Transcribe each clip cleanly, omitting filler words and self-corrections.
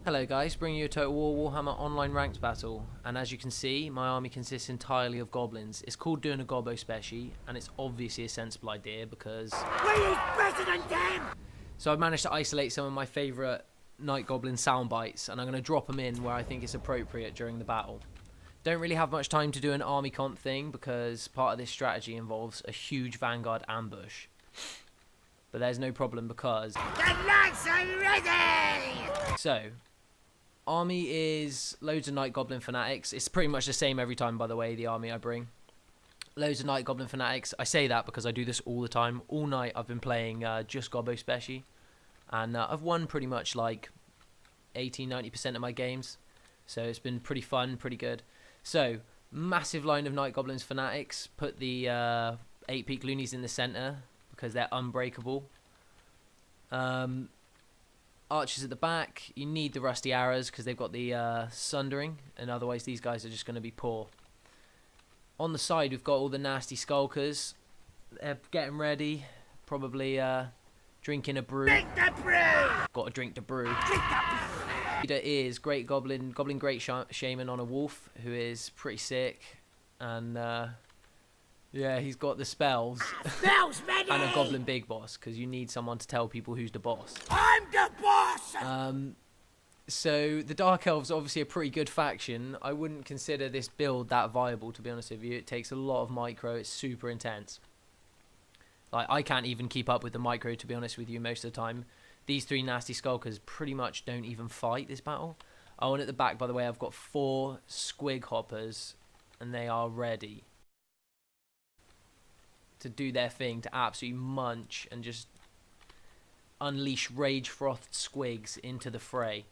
Hello guys, bringing you a Total War Warhammer online ranked battle, and as you can see, my army consists entirely of goblins. It's called doing a gobbo speshyyyy, and it's obviously a sensible idea because better than them. So I've managed to isolate some of my favourite night goblin sound bites, and I'm going to drop them in where I think it's appropriate during the battle. Don't really have much time to do an army comp thing because part of this strategy involves a huge vanguard ambush. But there's no problem because the knights are ready! So, army is loads of night goblin fanatics. It's pretty much the same every time, by the way, the army I bring. Loads of night goblin fanatics. I say that because I do this all the time. All night I've been playing just gobbo speshyyyy. And I've won pretty much like 80-90% of my games. So it's been pretty fun, pretty good. So, massive line of night goblins fanatics. Put the 8-peak loonies in the centre because they're unbreakable. Archers at the back. You need the rusty arrows because they've got the sundering, and otherwise these guys are just going to be poor. On the side we've got all the nasty skulkers. They're getting ready, probably drinking a brew. Drink the brew! Got to drink the brew. Drink the brew! Leader is great goblin great shaman on a wolf who is pretty sick, and yeah, he's got the spells. Spells ready! And a goblin big boss, because you need someone to tell people who's the boss. I'm the boss! So the Dark Elves are obviously a pretty good faction. I wouldn't consider this build that viable, to be honest with you. It takes a lot of micro. It's super intense. Like, I can't even keep up with the micro, to be honest with you, most of the time. These three nasty skulkers pretty much don't even fight this battle. Oh, and at the back, by the way, I've got 4 squig hoppers, and they are ready to do their thing, to absolutely munch and just unleash rage-frothed squigs into the fray.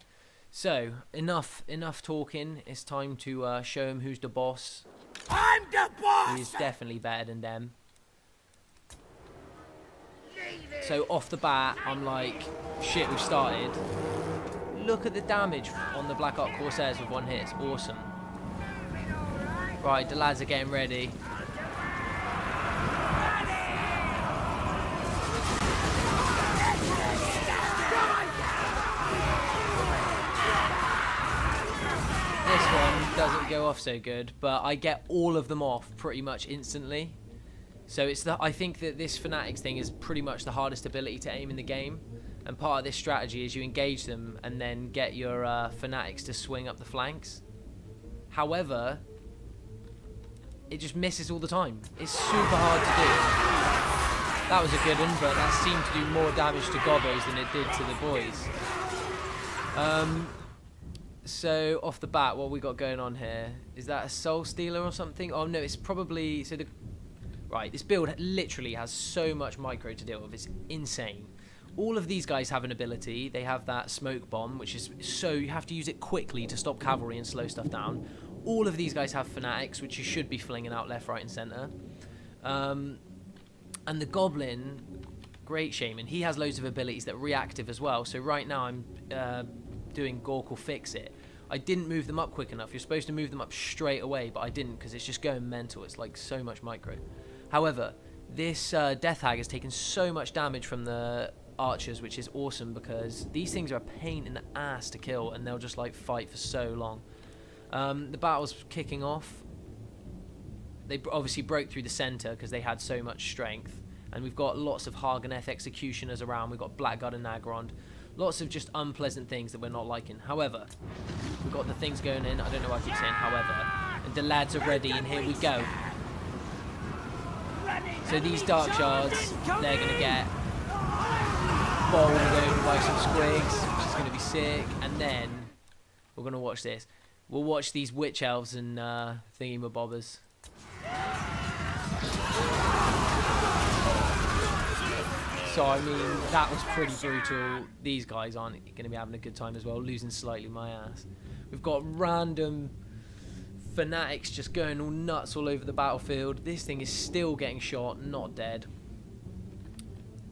So, enough talking. It's time to show him who's the boss. I'm the boss! He's definitely better than them. So, off the bat, I'm like, shit, we've started. Look at the damage on the Black Ark Corsairs with 1 hit. It's awesome. Right, the lads are getting ready. Doesn't go off so good, but I get all of them off pretty much instantly. So I think that this fanatics thing is pretty much the hardest ability to aim in the game, and part of this strategy is you engage them and then get your fanatics to swing up the flanks. However, it just misses all the time. It's super hard to do. That was a good one, but that seemed to do more damage to gobbos than it did to the boys. So, off the bat, what we got going on here? Is that a soul stealer or something? Oh, no, it's probably... So, right, this build literally has so much micro to deal with. It's insane. All of these guys have an ability. They have that smoke bomb, which is so... You have to use it quickly to stop cavalry and slow stuff down. All of these guys have fanatics, which you should be flinging out left, right, and centre. And the goblin, great shaman, he has loads of abilities that are reactive as well. So, right now, I'm... doing Gorkle Fix It. I didn't move them up quick enough. You're supposed to move them up straight away, but I didn't because it's just going mental. It's like so much micro. However, this Death Hag has taken so much damage from the archers, which is awesome because these things are a pain in the ass to kill, and they'll just like fight for so long. The battle's kicking off. They obviously broke through the centre because they had so much strength, and we've got lots of Haganeth executioners around. We've got Blackguard and Nagrond. Lots of just unpleasant things that we're not liking. However, we've got the things going in. I don't know why I keep saying however. And the lads are ready, and here we go. So these dark shards, they're going to get bowled over by some squigs, which is going to be sick. And then we're going to watch this. We'll watch these witch elves and thingy-mabobbers. So, I mean, that was pretty brutal. These guys aren't going to be having a good time as well, losing slightly my ass. We've got random fanatics just going all nuts all over the battlefield. This thing is still getting shot, not dead.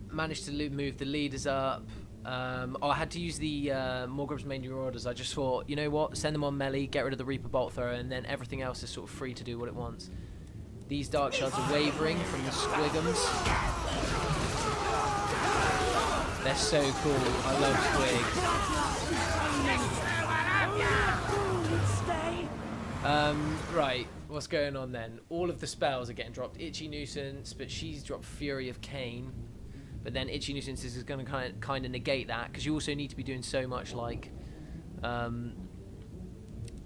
Managed to move the leaders up. Oh, I had to use the Morgrub's Main New Orders. I just thought, you know what, send them on melee, get rid of the Reaper Bolt Thrower, and then everything else is sort of free to do what it wants. These dark shards are wavering from the squigums. They're so cool. I love squigs. Right, what's going on then? All of the spells are getting dropped. Itchy Nuisance, but she's dropped Fury of Cain. But then Itchy Nuisance is going to kind of negate that, because you also need to be doing so much, like,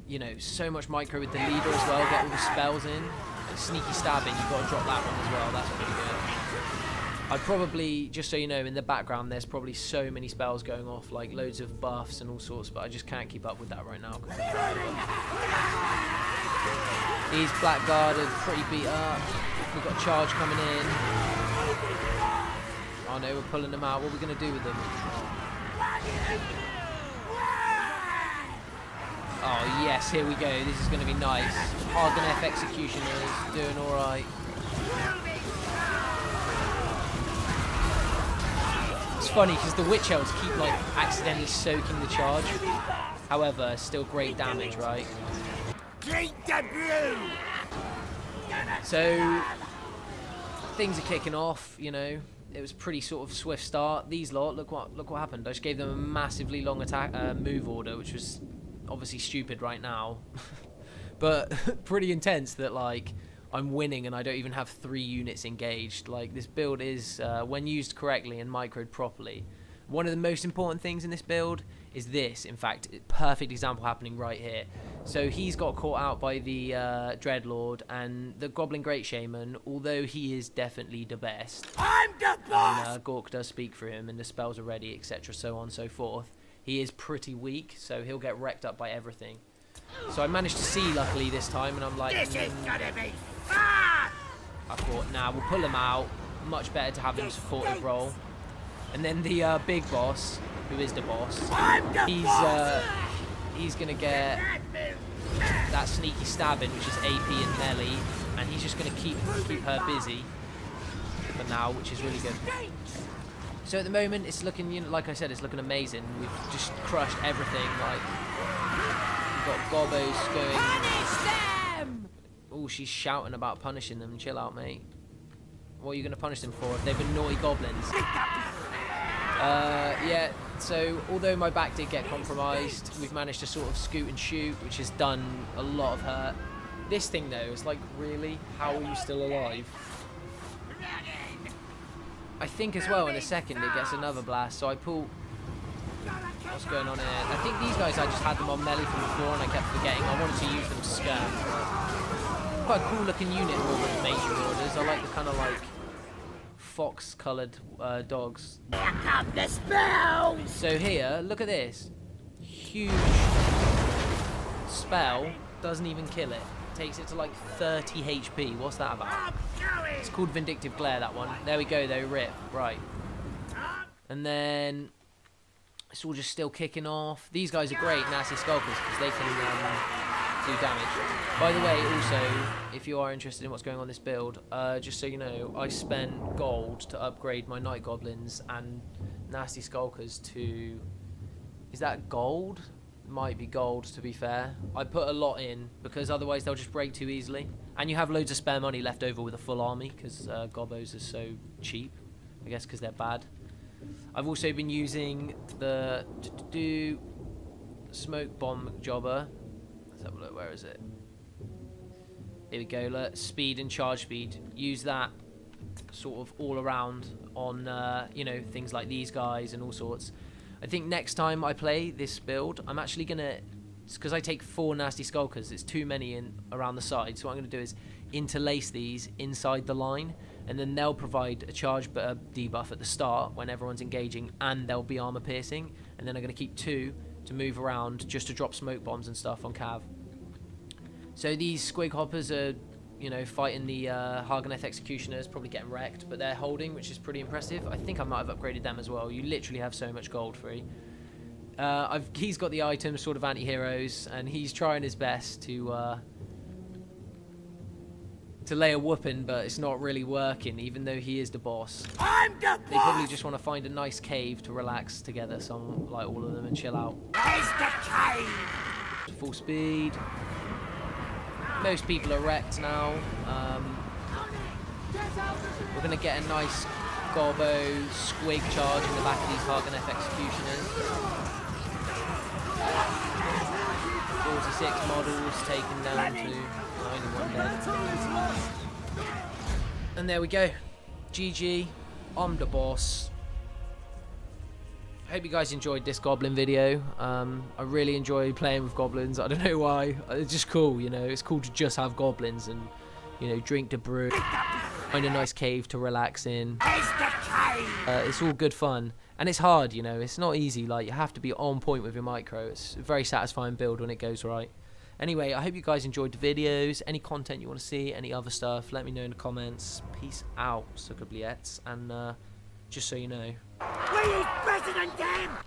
you know, so much micro with the leader as well. Get all the spells in. And Sneaky Stabbing, you've got to drop that one as well. That's pretty good. I'd probably, just so you know, in the background there's probably so many spells going off, like loads of buffs and all sorts, but I just can't keep up with that right now. He's blackguarded, pretty beat up. We've got a charge coming in. Oh no, we're pulling them out. What are we going to do with them? Oh yes, here we go. This is going to be nice. Argon F Executioners doing alright. It's funny because the Witch Elves keep like accidentally soaking the charge. However, still great damage, right? So things are kicking off, you know. It was a pretty sort of swift start. These lot, look what happened. I just gave them a massively long attack move order, which was obviously stupid right now, but pretty intense that like I'm winning and I don't even have 3 units engaged. Like, this build is, when used correctly and microed properly, one of the most important things in this build is this. In fact, perfect example happening right here. So he's got caught out by the Dreadlord and the Goblin Great Shaman, although he is definitely the best. I'm the boss! And Gork does speak for him and the spells are ready, etc., so on and so forth. He is pretty weak, so he'll get wrecked up by everything. So I managed to see, luckily, this time, and I'm like, this is gonna be fun! I thought, nah, we'll pull him out. Much better to have him supportive role. And then the big boss, who is the boss, he's gonna get that Sneaky Stabbing, which is AP and melee, and he's just gonna keep her busy for now, which is really good. So at the moment, it's looking, you know, like I said, it's looking amazing. We've just crushed everything. Like, we've got gobbos going. Punish them! Oh, she's shouting about punishing them. Chill out, mate. What are you going to punish them for if they've been naughty goblins? Yeah, so although my back did get compromised, we've managed to sort of scoot and shoot, which has done a lot of hurt. This thing, though, is like, really? How are you still alive? I think as well in a second it gets another blast, so I pull. What's going on here? I think these guys, I just had them on melee from before and I kept forgetting. I wanted to use them to scam. Quite a cool looking unit more than major orders. I like the kind of like fox coloured dogs. So here, look at this. Huge spell, doesn't even kill it. Takes it to like 30 HP. What's that about? It's called Vindictive Glare, that one. There we go, though. Rip. Right. And then it's all just still kicking off. These guys are great, Nasty Skulkers, because they can do damage. By the way, also, if you are interested in what's going on in this build, just so you know, I spent gold to upgrade my Night Goblins and Nasty Skulkers to... Is that gold? Might be gold, to be fair. I put a lot in because otherwise they'll just break too easily, and you have loads of spare money left over with a full army because gobbos are so cheap, I guess, because they're bad. I've also been using the smoke bomb jobber. Let's have a look. Where is it? Here we go. Speed and charge speed. Use that sort of all around on you know, things like these guys and all sorts. I think next time I play this build, I'm actually going to, because I take 4 Nasty Skulkers, it's too many in around the side, so what I'm going to do is interlace these inside the line, and then they'll provide a charge debuff at the start when everyone's engaging, and they'll be armor piercing, and then I'm going to keep 2 to move around just to drop smoke bombs and stuff on Cav. So these squig hoppers are, you know, fighting the Harganeth Executioners, probably getting wrecked, but they're holding, which is pretty impressive. I think I might have upgraded them as well. You literally have so much gold free. He's got the items, sort of anti-heroes, and he's trying his best to lay a whooping, but it's not really working, even though he is the boss. I'm the boss! They probably just want to find a nice cave to relax together, some, like all of them, and chill out. Where's the cave? Full speed. Most people are wrecked now. We're going to get a nice gobbo squig charge in the back of these Harganeth Executioners. 36 models taken down to only one dead. And there we go. GG. I'm the boss. I hope you guys enjoyed this goblin video. I really enjoy playing with goblins. I don't know why. It's just cool, you know. It's cool to just have goblins and, you know, drink the brew, find a nice cave to relax in. It's all good fun. And it's hard, you know. It's not easy. Like, you have to be on point with your micro. It's a very satisfying build when it goes right. Anyway, I hope you guys enjoyed the videos. Any content you want to see, any other stuff, let me know in the comments. Peace out, skulkers. And just so you know. We is better than them!